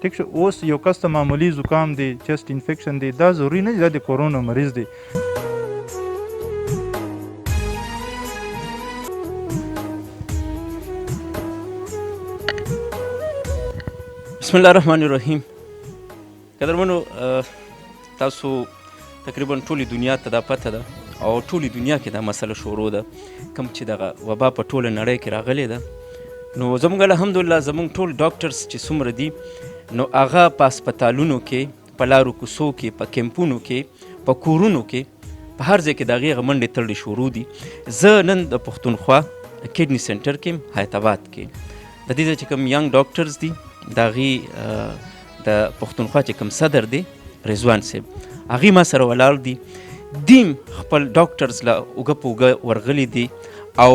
ټیک شو. اوس یو کس ته معمولی زکام دی، چیسټ انفیکشن دی، دا ضروري نه دی دا د کورونا مریض دی. بسم الله الرحمن الرحیم. قدرمنو، تاسو تقریبا ټولې دنیا ته دا پته ده او ټولې دنیا کې دا مسله شروع ده، کوم چې دغه وبا په ټوله نړۍ کې راغلی ده. نو زموږ الحمدلله زموږ ټول ډاکټرز چې څومره دي نو هغه په هسپتالونو کې، په لارو کوڅو کې، په کیمپونو کې، په کورونو کې، په هر ځای کې د هغې غمنډې تړلې شروع دي. زه نن د پښتونخوا کډني سنټر کې حیات آباد کې د دې ځای چې کوم ینګ ډاکټرز دي د هغې د پښتونخوا چې کوم صدر دی رضوان صاحب، هغې ما سره ولاړ دي. دیم خپل ډاکټرز له اوږه په اوږه ورغلي دي او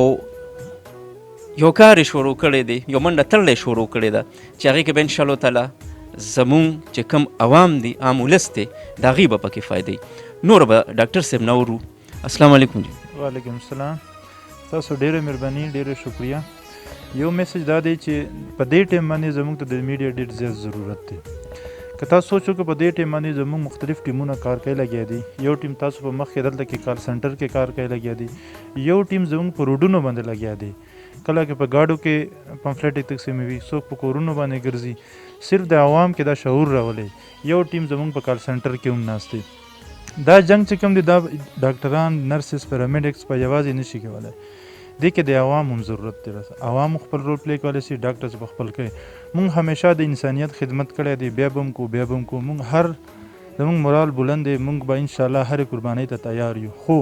یو کار یې شروع کړی دی، یو منډه تړلی شروع کړې ده چې هغې کې به انشاءالله تعالی زمونږ چې کوم عوام دي، عام ولس دی، د هغې به پکې فایدې. نور به ډاکټر صاحب نه ورو. السلام علیکم جی. وعلیکم السلام. تاسو ډېره مهرباني، ډېره شکریه. یو میسج دا دی چې په دې ټایم باندې زموږ ته د میډیا ډېر زیات ضرورت دی. که تاسو سوچو که په دې ټایم باندې زموږ مختلف ټیمونه کار کوي لګیا دي. یو ټیم تاسو په مخ کې دلته کې کال سنټر کې کار کوي لګیا دي، یو ټیم زموږ په روډونو باندې لګیا دی، کله کې په ګاډو کې پمفلټ تقسیموي، څوک په کورونو باندې ګرځي، صرف د عوام کې دا شعور راولي. یو ټیم زموږ په کال سنټر کې هم ناست دی. دا جنگ چې کوم دی دا ډاکټران، نرسز، پیرامیډکس په یوازې نشي کولی، دې کې د عوام هم ضرورت دی. عوام خپل رول پلی کولی شي، ډاکټرز په خپل کوي. مونږ همیشه د انسانیت خدمت کړی دی، بیا به هم کو بیا به هم کو. مونږ هر زمونږ مورال بلند دی، مونږ به انشاءالله هرې قربانۍ ته تیار یو، خو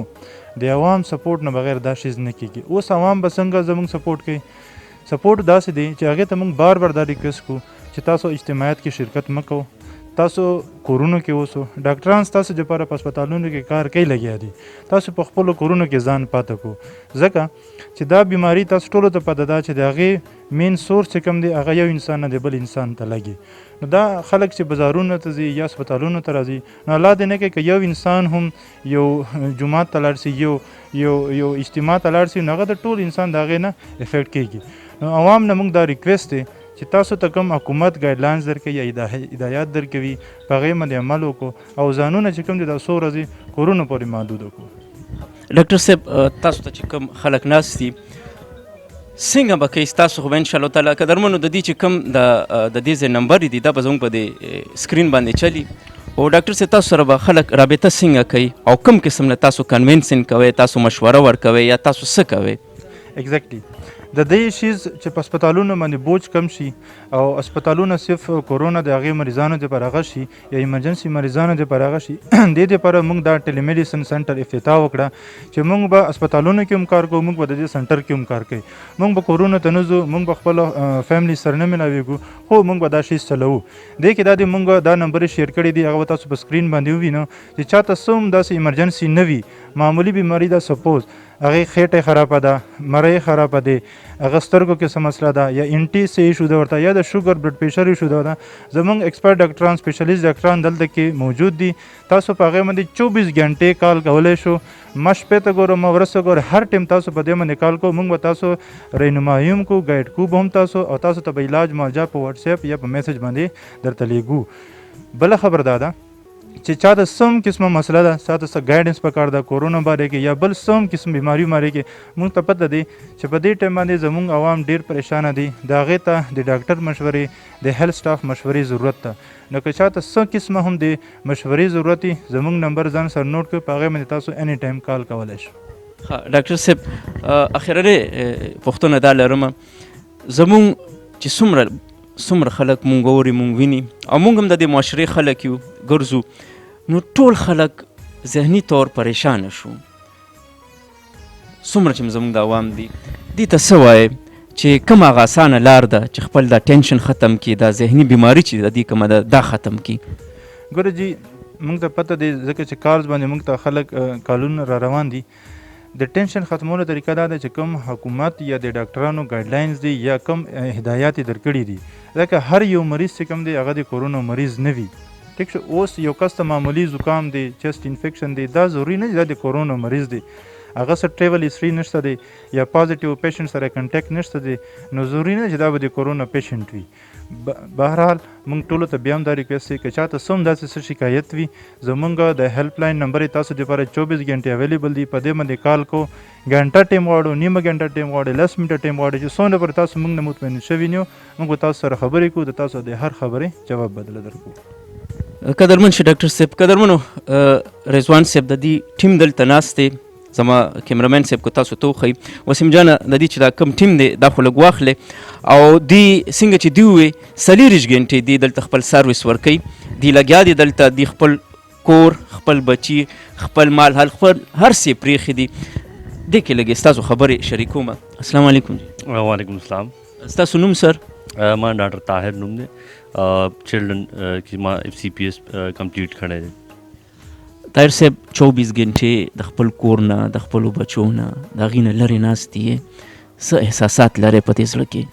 د عوام سپورټ نه بغیر دا شیز نه کېږي. اوس عوام به څنګه زمونږ سپورټ کوي؟ سپورټ داسې دی چې هغې ته مونږ بار بار دا ریکویسټ کوو چې تاسو اجتماعات کې شرکت مه کوو، تاسو کورونو کې اوسو. ډاکټران ستاسو دپاره په هسپتالونو کې کار کوي لګیا دي، تاسو په خپلو کورونو کې ځان پاته کو، ځکه چې دا بیماري تاسو ټولو ته پته ده چې د هغې مین سورس چې کوم دی هغه یو انسان نه دی بل انسان ته لګي. نو دا خلک چې بازارونو ته ځي یا هسپتالونو ته راځي، نو الله دې نه کوي که یو انسان هم یو جومات ته لاړ شي، یو اجتماع ته لاړ شي، نو هغه د ټول انسان د هغې نه افیکټ کېږي. نو عوام نه موږ دا ریکویسټ دی چې تاسو ته کوم حکومت ګایډلاینز درکوي یا هدایات درکوي په هغې باندې عمل وکړو او ځانونه چې کوم دي دا څو ورځې کورونو پورې محدود وکړو. ډاکټر صاحب، تاسو ته چې کوم خلک ناست دي څنګه به کوي؟ ستاسو خو به انشاءالله تعالی قدرمنو د دې چې کوم د دې ځای نمبر دي دا به زموږ په دې سکرین باندې چلی. او ډاکټر صاحب تاسو سره به خلک رابطه څنګه کوي او کوم قسم نه تاسو کنوینسن کوئ، تاسو مشوره ورکوئ یا تاسو څه کوئ؟ ایگزیکټلی د دې شیز چې په هسپتالونو باندې بوج کم شي او هسپتالونه صرف کورونا د هغې مریضانو دپاره هغه شي یا ایمرجنسي مریضانو دپاره هغه شي، دې دپاره موږ دا ټیلی میډیسن سنټر افتتاح وکړه چې موږ به هسپتالونو کې هم کار کوو، موږ به د دې سنټر کې هم کار کوي. موږ به کورونو ته نه ځو، موږ به خپلو فیملی سره نه ملاویږو، خو موږ به دا شیز چلوو. دې کې دا د موږ دا نمبر شیر کړی دی، هغه به تاسو په سکرین باندې ووینو چې چاته څه هم داسې ایمرجنسي نه وي، معمولی بیماري ده، سپوز هغې خېټه خرابه ده، مرۍ خرابه دی، هغه سترګو کې څه مسله ده یا انټي څه ایشو ده ورته، یا د شوګر بلډ پریشر ایشو ده، زموږ ایکسپرټ ډاکټران، سپیشلیست ډاکټران دلته کې موجود دي. تاسو په هغې باندې 24 غنټې کال کولی شو، ما شپې ته ګورم، ما ورځ ته ګورم، هر ټایم تاسو په دې باندې کال کوو. موږ به تاسو رهنمایي هم کوو، ګایډ کوو به هم تاسو، او تاسو ته به علاج معالجه په واتساپ یا په میسج باندې درته لیږو. بله خبر دا ده چې چا ته څه هم قسمه مسله ده، چا ته څه ګایډنس پکار ده کورونا باره کې یا بل څه هم قسم بیماري باره کې، موږ ته پته دی چې په دې ټایم باندې زموږ عوام ډېر پریشانه دي، د هغې ته د ډاکټر مشورې، د هیلث سټاف مشورې ضرورت ده. نو که چا ته څه قسمه هم د مشورې ضرورت وي، زموږ نمبر ځان سره نوټ کړئ، په هغې باندې تاسو اني ټایم کال کولی شو. ښه ډاکټر صاحب، اخرنۍ پوښتنه دا لرم، زموږ چې څومره خلک مونږ اوري، مونږ ویني او مونږ هم د دې معاشرې خلک یو ګرځو، نو ټول خلک ذهني طور پریشانه شو. څومره چې زموږ د عوام دي دې ته څه وایې چې کوم هغه اسانه لار ده چې خپل دا ټینشن ختم کړي، دا ذهني بیماري چې د دې کومه ده دا ختم کړي؟ ګوره جي، موږ ته پته دی ځکه چې کالز باندې موږ ته خلک کالونه را روان دي. د ټینشن ختمولو طریقه دا ده چې کوم حکومت یا د ډاکټرانو ګایډلاینز دي یا کوم هدایات یې درکړي دي، ځکه هر یو مریض چې کوم دی هغه د کورونا مریض نه وي. ټیک شو. اوس یو کس ته معمولی زکام دی، چیسټ انفیکشن دی، دا ضروري نه دی دا د کورونا مریض دی. هغه سره ټریول هسټري نشته دی یا پازیټیو پیشنټ سره کنټیکټ نشته دی، نو ضروري نه چې دا به د کورونا پیشنټ وي. بهرحال موږ ټولو ته بیا هم دا ریکویسټ دی که چاته څه هم داسې څه شکایت وي زمونږ د هیلپ لاین نمبر یې تاسو دپاره 24 ګنټې اویلیبل دی. په دې باندې کال کو ګنټه ټیم غواړو، نیمه ګنټه ټیم غواړو، 10 منټه ټیم غواړو چې څومره پر تاسو موږ نه مطمئن شوي نه یو موږ به تاسو سره خبرې کوو، د تاسو د هر خبرې جواب بدله درکوو. قدرمن شي ډاکټر صاحب، قدرمنو رضوان صاحب د دې ټیم دلته ناست دی، زما کیمرامین صاحب که تاسو ته وښیي، وسیم جانه د دې چې دا کم ټیم دی دا خو لږ واخلې او دی څنګه چې دی ووې 24 ګنټې دی دلته خپل سروس ورکوي، دی لګیا دی دلته، دی خپل کور، خپل بچي، خپل مال حال، خپل هر څه یې پرېښي دي. دې کې لږ ستاسو خبرې شریکوم. السلام علیکم. وعلیکم السلام. ستاسو نوم سر؟ ما ډاکټر طاهر نوم دی، چلډرن کې ما FCPS کمپلیټ کړی دی. طاهر صاحب 24 ګنټې د خپل کور نه، د خپلو بچو نه، د هغې نه لرې ناست یې، څه احساسات لرئ په دې زړه کې؟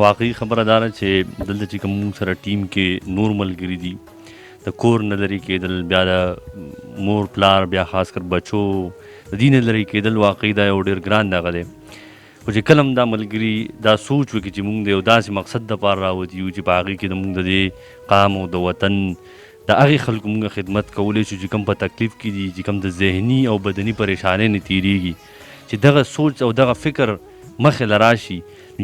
واقعي خبره دا ده چې دلته چې کوم موږ سره ټیم کې نور ملګري دي، د کور نه لرې کېدل، بیا د مور پلار، بیا خاص کر بچو د دې نه لرې کېدل واقعي دا یو ډېر ګران دغه دی. خو چې کله هم دا ملګري دا سوچ وکړي چې موږ د یو داسې مقصد دپاره راوتي یو چې په هغې کې د موږ د دې قام او د وطن د هغې خلکو موږ خدمت کولی شو چې کوم په تکلیف کې دي، چې کوم د ذهني او بدني پریشانۍ نه تېرېږي، چې دغه سوچ او دغه فکر مخې له راشي،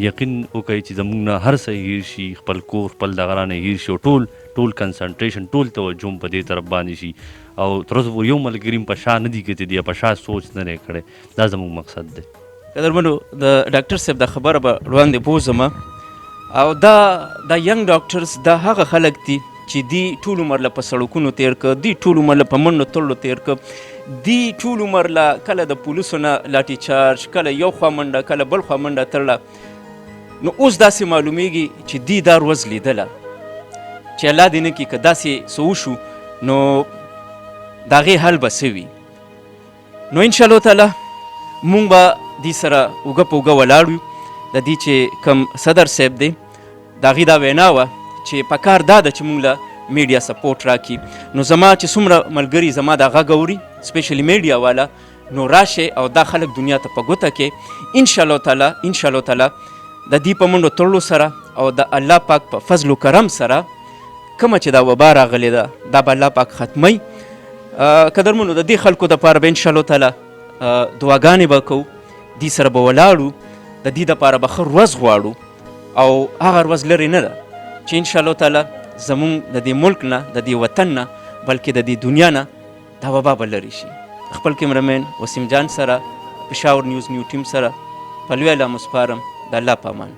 یقین وکړئ چې زموږ نه هر څه هیر شي، خپل کور خپل دغه رانه هیر شي او ټول کنسنټریشن ټول توجه په دې طرف باندې شي. او تر اوسه پورې یو ملګري هم په شا نه دي کتې دي، په شا سوچ نه دی کړی. دا زموږ مقصد دی. قدرمنو د ډاکټر صاحب دا خبره به وړاندې بوځم، او دا ینګ ډاکټرز دا هغه خلک دي چې دی ټول عمر له په سړکونو تیر که، دی ټول عمر له په منډو تړلو تیر که، دی ټول عمر له کله د پولیسو نه لاټي چارج، کله یو خوا منډه کله بل خوا منډه تړله. نو اوس داسې معلومیږي چې دی دا ورځ لیدله چې الله دې نه کړي که داسې څه وشو نو د هغې حل به څه وي. نو انشاءالله تعالی مونږ به دې سره اوږه په اوږه ولاړ یو. د دې چې کوم صدر صاحب دی د هغې دا وینا وه چې په کار دا ده چې مونږ له میډیا سپورټ راکړي. نو زما چې څومره ملګري زما دا غږ اوري سپیشلی میډیا والا، نو راشئ او دا خلک دنیا ته په ګوته کې انشاءالله تعالی د دې په منډو تړلو سره او د الله پاک په فضل و کرم سره کومه چې دا وبا راغلې ده دا به الله پاک ختمی. قدرمنو د دې خلکو دپاره به انشاءالله تعالی دعاګانې به کوو، دې سره به ولاړو، د دې دپاره به ښه ورځ غواړو او هغه ورځ لرې نه ده چې انشاءالله تعالی زمونږ د دې ملک نه، د دې وطن نه، بلکې د دې دنیا نه دا وبا به لرې شي. خپل کیمرامین وسیم جان سره، پېښور نیوز نیو ټیم سره په لوی الله مسپارم. د الله په امان.